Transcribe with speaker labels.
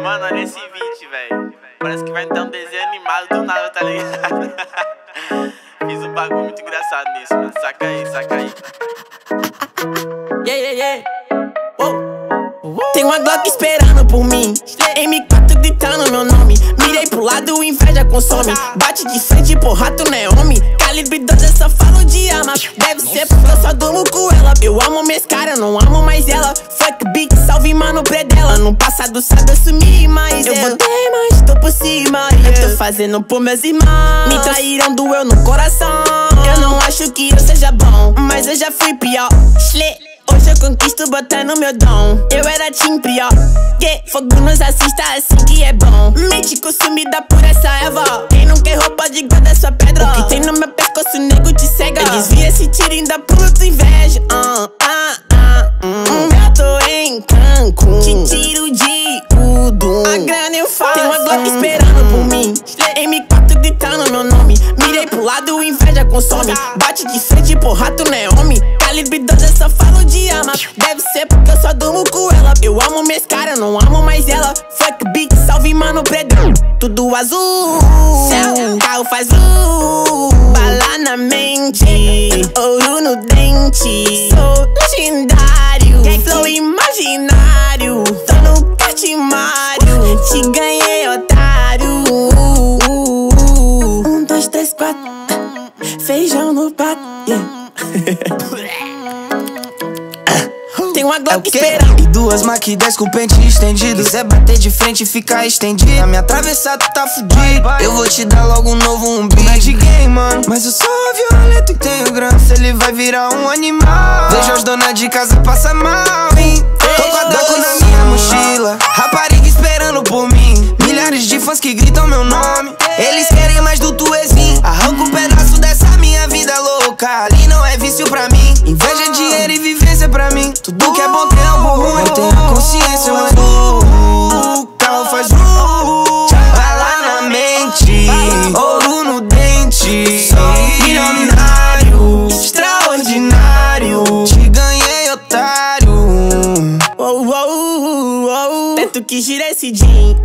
Speaker 1: Mano, olha esse beat, velho. Parece que vai entrar um desenho animado do nada, tá ligado? Fiz um bagulho muito engraçado nisso, mano. Saca aí, saca aí.
Speaker 2: Tem uma Glock esperando por mim, M4 gritando meu nome. Mirei pro lado, inveja consome. Bate de frente, porra, tu não é homem. Calibre 12, eu só falo de arma. Deve ser porque eu só durmo com ela. Eu amo minhas caras, eu não amo mais ela. Fuck beat, salve mano predela. No passado sabe assumir, mas eu voltei, mas tô por cima. Eu tô fazendo por meus irmãos. Me traíram, doeu no coração. Eu não acho que eu seja bom, mas eu já fui pior. Hoje eu conquisto botando meu dom. Eu era team pior. Fogo nos assista assim que é bom. Mente consumida por essa erva. Quem não quer roupa de guarda sua pedra. O que tem no meu pescoço, nego te cega. Desvia esse tiro, ainda pulo tua inveja. Eu tô em Cancún, te tiro de tudo. A grana eu faço. Tem uma Glock esperando por mim, M4 gritando meu nome. Mirei pro lado, inveja consome. Bate de frente, porra, tu não é homem. Calibre 12, eu só falo de arma. Deve ser porque eu só durmo com ela. Eu amo minhas caras, eu não amo mais ela. Fuck beat, salve mano predão. Tudo azul, céu, carro faz bala na mente, ouro no dente. Sou legendário, flow imaginário. Tô no Catimário, te ganhei, otário. 1, 2, 3, 4, feijão no prato. Tem uma Glock esperando.
Speaker 3: E duas Mach 10 com pente estendido. Quiser bater de frente e ficar estendido, na minha atravessada tu tá fudido. Eu vou te dar logo um novo umbigo. Não é de game, mano, mas eu sou violento e tenho grana. Se ele vai virar um animal, vejo as donas de casa passar mal, hein? Tô com a Daco na minha mochila, rapariga esperando por mim. Milhares de fãs que gritam meu nome. Eles querem mais do tuezinho. Arranca um pedaço dessa minha vida louca. Ali não é vício pra mim. Inveja, dinheiro e vivência pra mim. Tudo que é bom tem algo ruim. Eu tenho a consciência, mas o carro faz bala na mente, ouro no dente. Sou milionário, extraordinário. Te ganhei, otário.
Speaker 2: Teto que gira esse jean.